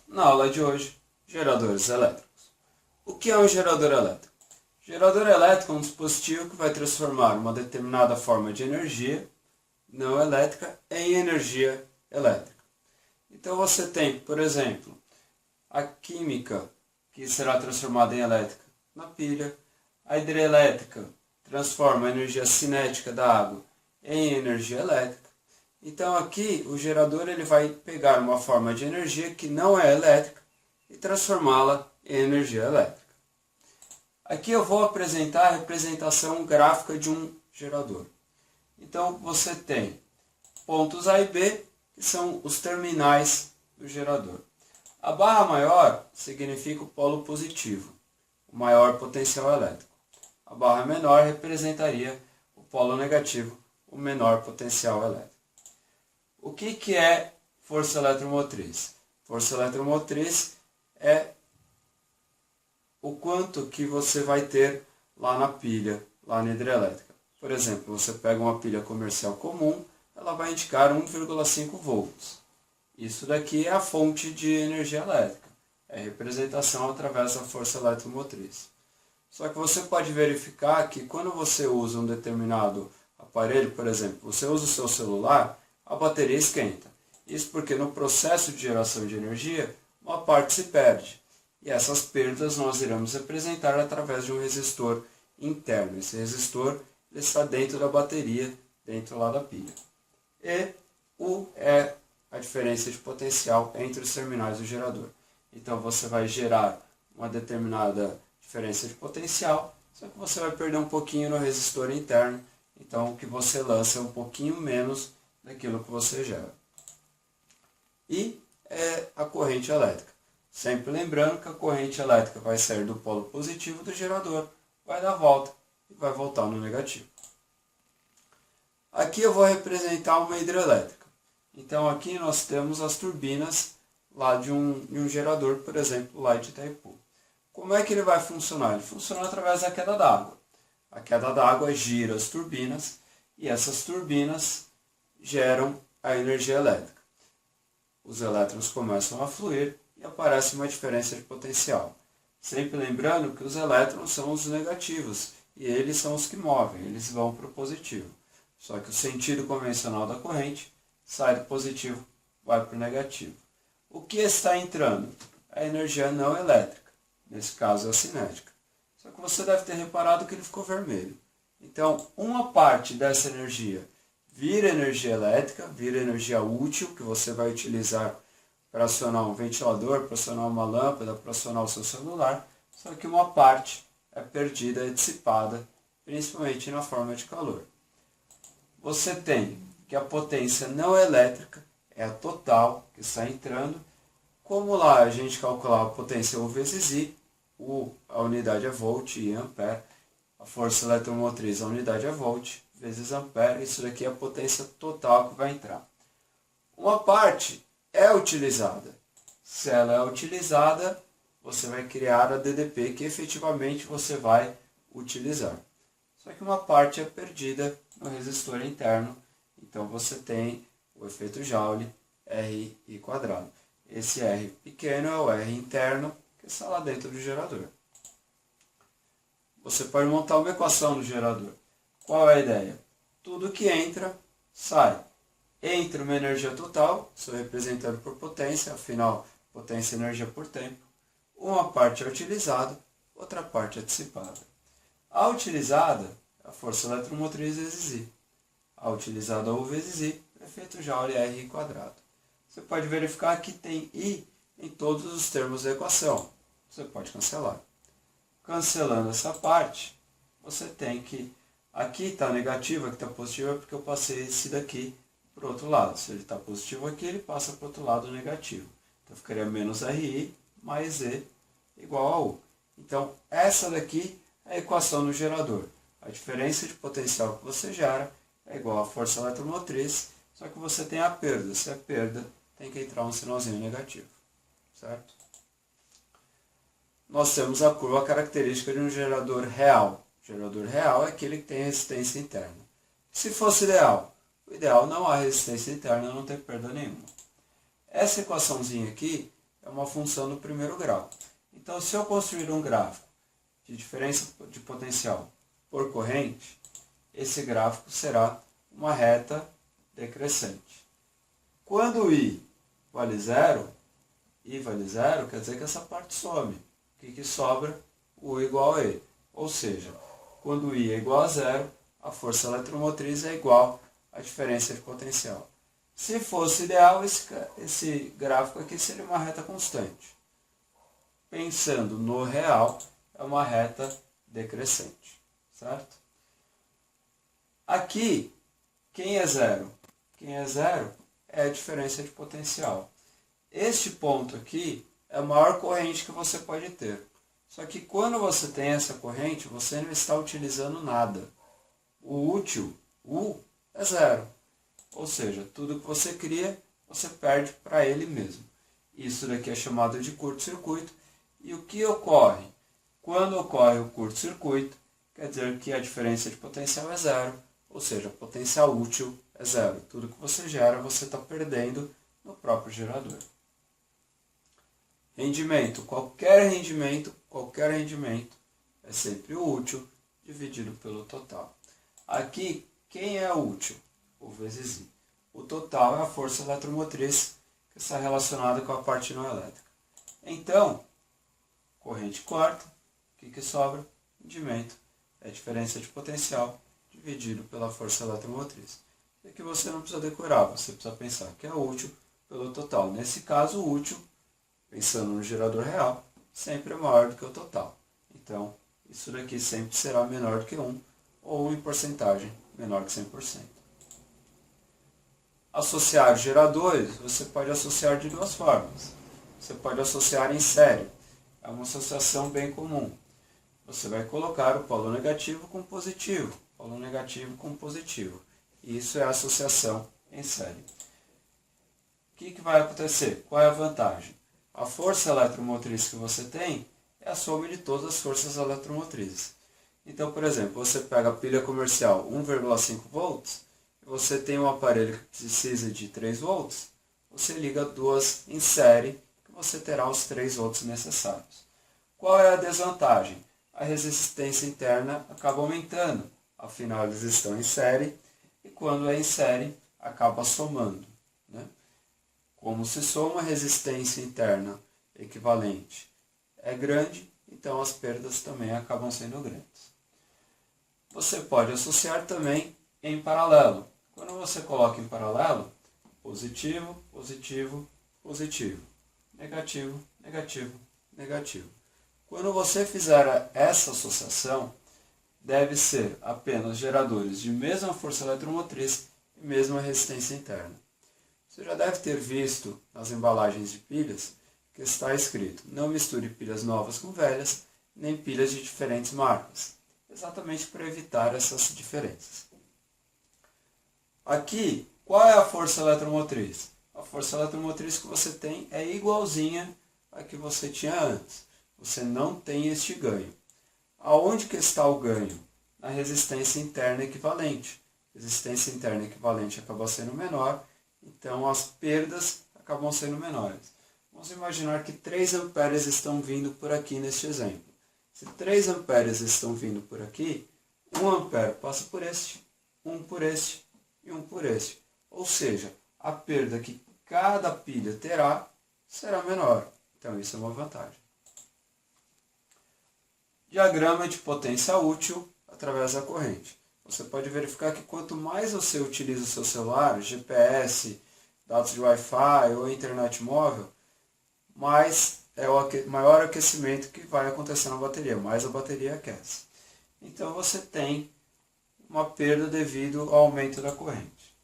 Na aula de hoje, geradores elétricos. O que é um gerador elétrico? Gerador elétrico é um dispositivo que vai transformar uma determinada forma de energia não elétrica em energia elétrica. Então você tem, por exemplo, a química, que será transformada em elétrica na pilha, a hidrelétrica transforma a energia cinética da água em energia elétrica. Então aqui o gerador ele vai pegar uma forma de energia que não é elétrica e transformá-la em energia elétrica. Aqui eu vou apresentar a representação gráfica de um gerador. Então você tem pontos A e B, que são os terminais do gerador. A barra maior significa o polo positivo, o maior potencial elétrico. A barra menor representaria o polo negativo, o menor potencial elétrico. O que é força eletromotriz? Força eletromotriz é o quanto que você vai ter lá na pilha, lá na hidrelétrica. Por exemplo, você pega uma pilha comercial comum, ela vai indicar 1,5 volts. Isso daqui é a fonte de energia elétrica. É representação através da força eletromotriz. Só que você pode verificar que quando você usa um determinado aparelho, por exemplo, você usa o seu celular, a bateria esquenta. Isso porque no processo de geração de energia, uma parte se perde. E essas perdas nós iremos representar através de um resistor interno. Esse resistor ele está dentro da bateria, dentro lá da pilha. E U é a diferença de potencial entre os terminais do gerador. Então você vai gerar uma determinada diferença de potencial, só que você vai perder um pouquinho no resistor interno. Então o que você lança é um pouquinho menos daquilo que você gera. E é a corrente elétrica. Sempre lembrando que a corrente elétrica vai sair do polo positivo do gerador, vai dar volta e vai voltar no negativo. Aqui eu vou representar uma hidrelétrica. Então aqui nós temos as turbinas lá de um gerador, por exemplo, lá de Itaipu. Como é que ele vai funcionar? Ele funciona através da queda d'água. A queda d'água gira as turbinas e essas turbinas geram a energia elétrica. Os elétrons começam a fluir e aparece uma diferença de potencial. Sempre lembrando que os elétrons são os negativos e eles são os que movem, eles vão para o positivo. Só que o sentido convencional da corrente sai do positivo, vai para o negativo. O que está entrando? A energia não elétrica, nesse caso a cinética. Só que você deve ter reparado que ele ficou vermelho. Então, uma parte dessa energia vira energia elétrica, vira energia útil, que você vai utilizar para acionar um ventilador, para acionar uma lâmpada, para acionar o seu celular, só que uma parte é perdida, é dissipada, principalmente na forma de calor. Você tem que a potência não elétrica é a total que está entrando. Como lá a gente calcular a potência U vezes I, a unidade é volt e ampere, a força eletromotriz, a unidade é volt vezes ampere, isso daqui é a potência total que vai entrar. Uma parte é utilizada. Se ela é utilizada, você vai criar a DDP que efetivamente você vai utilizar. Só que uma parte é perdida no resistor interno, então você tem o efeito Joule RI quadrado. Esse R pequeno é o R interno que está lá dentro do gerador. Você pode montar uma equação do gerador. Qual é a ideia? Tudo que entra, sai. Entra uma energia total, estou representando por potência, afinal, potência e energia por tempo. Uma parte é utilizada, outra parte é dissipada. A utilizada é a força eletromotriz vezes I. A utilizada U vezes I, efeito Joule RI quadrado. Você pode verificar que tem I em todos os termos da equação. Você pode cancelar. Cancelando essa parte, você tem que... Aqui está negativo, aqui está positivo, é porque eu passei esse daqui para o outro lado. Se ele está positivo aqui, ele passa para o outro lado negativo. Então ficaria menos RI mais E igual a U. Então essa daqui é a equação do gerador. A diferença de potencial que você gera é igual à força eletromotriz, só que você tem a perda. Se é perda, tem que entrar um sinalzinho negativo. Certo? Nós temos a curva característica de um gerador real. O gerador real é aquele que tem resistência interna. Se fosse ideal, o ideal não há resistência interna, não tem perda nenhuma. Essa equaçãozinha aqui é uma função do primeiro grau. Então, se eu construir um gráfico de diferença de potencial por corrente, esse gráfico será uma reta decrescente. Quando I vale zero, quer dizer que essa parte some. O que sobra? U igual a E. Ou seja, quando I é igual a zero, a força eletromotriz é igual à diferença de potencial. Se fosse ideal, esse gráfico aqui seria uma reta constante. Pensando no real, é uma reta decrescente, certo? Aqui, quem é zero? Quem é zero é a diferença de potencial. Este ponto aqui é a maior corrente que você pode ter. Só que quando você tem essa corrente, você não está utilizando nada. O útil, U, é zero. Ou seja, tudo que você cria, você perde para ele mesmo. Isso daqui é chamado de curto-circuito. E o que ocorre? Quando ocorre o curto-circuito, quer dizer que a diferença de potencial é zero. Ou seja, potencial útil é zero. Tudo que você gera, você está perdendo no próprio gerador. Rendimento. Qualquer rendimento é sempre o útil dividido pelo total. Aqui, quem é útil? O vezes I. O total é a força eletromotriz que está relacionada com a parte não elétrica. Então, corrente corta, o que sobra? Rendimento. É a diferença de potencial dividido pela força eletromotriz. E aqui você não precisa decorar, você precisa pensar que é útil pelo total. Nesse caso, o útil, pensando no gerador real, sempre é maior do que o total. Então, isso daqui sempre será menor do que 1, ou em porcentagem menor que 100%. Associar geradores, você pode associar de duas formas. Você pode associar em série. É uma associação bem comum. Você vai colocar o polo negativo com positivo, polo negativo com positivo. Isso é a associação em série. O que vai acontecer? Qual é a vantagem? A força eletromotriz que você tem é a soma de todas as forças eletromotrizes. Então, por exemplo, você pega a pilha comercial 1,5 volts, e você tem um aparelho que precisa de 3 volts, você liga duas em série, que você terá os 3 volts necessários. Qual é a desvantagem? A resistência interna acaba aumentando, afinal eles estão em série, e quando é em série, acaba somando. Né? Como se soma, a resistência interna equivalente é grande, então as perdas também acabam sendo grandes. Você pode associar também em paralelo. Quando você coloca em paralelo, positivo, positivo, positivo, negativo, negativo, negativo. Quando você fizer essa associação, deve ser apenas geradores de mesma força eletromotriz e mesma resistência interna. Você já deve ter visto nas embalagens de pilhas que está escrito: não misture pilhas novas com velhas, nem pilhas de diferentes marcas, exatamente para evitar essas diferenças. Aqui, qual é a força eletromotriz? A força eletromotriz que você tem é igualzinha à que você tinha antes. Você não tem este ganho. Aonde que está o ganho? Na resistência interna equivalente. Resistência interna equivalente acaba sendo menor, então as perdas acabam sendo menores. Vamos imaginar que 3 amperes estão vindo por aqui neste exemplo. Se 3 amperes estão vindo por aqui, 1 ampere passa por este, 1 por este e 1 por este. Ou seja, a perda que cada pilha terá será menor. Então isso é uma vantagem. Diagrama de potência útil através da corrente. Você pode verificar que quanto mais você utiliza o seu celular, GPS, dados de Wi-Fi ou internet móvel, mais é o maior aquecimento que vai acontecer na bateria, mais a bateria aquece. Então você tem uma perda devido ao aumento da corrente.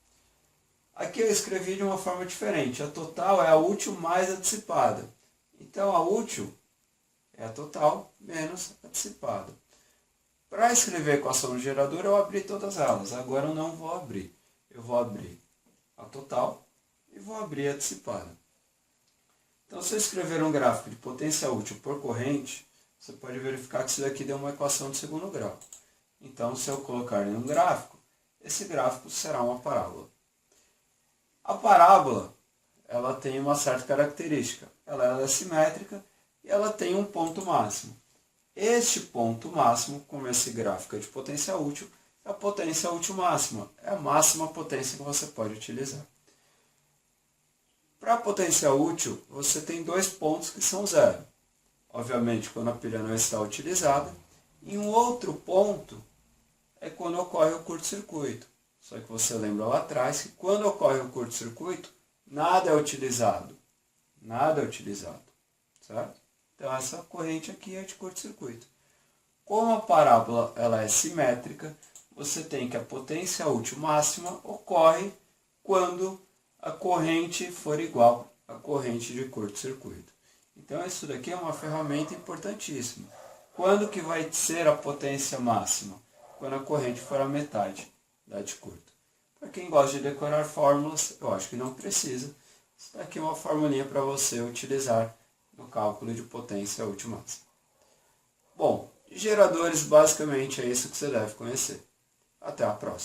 Aqui eu escrevi de uma forma diferente. A total é a útil mais a dissipada. Então a útil é a total menos a dissipada. Para escrever a equação do gerador, eu abri todas elas. Agora eu não vou abrir. Eu vou abrir a total e vou abrir a dissipada. Então, se eu escrever um gráfico de potência útil por corrente, você pode verificar que isso daqui deu uma equação de segundo grau. Então, se eu colocar em um gráfico, esse gráfico será uma parábola. A parábola ela tem uma certa característica. Ela é simétrica e ela tem um ponto máximo. Este ponto máximo, como esse gráfico é de potência útil, é a potência útil máxima. É a máxima potência que você pode utilizar. Para a potência útil, você tem dois pontos que são zero. Obviamente, quando a pilha não está utilizada. E um outro ponto é quando ocorre o curto-circuito. Só que você lembra lá atrás que quando ocorre o curto-circuito, nada é utilizado. Nada é utilizado. Certo? Então essa corrente aqui é de curto-circuito. Como a parábola ela é simétrica, você tem que a potência útil máxima ocorre quando a corrente for igual à corrente de curto-circuito. Então isso daqui é uma ferramenta importantíssima. Quando que vai ser a potência máxima? Quando a corrente for a metade da de curto. Para quem gosta de decorar fórmulas, eu acho que não precisa. Isso daqui é uma formulinha para você utilizar no cálculo de potência útil máxima. Bom, de geradores basicamente é isso que você deve conhecer. Até a próxima.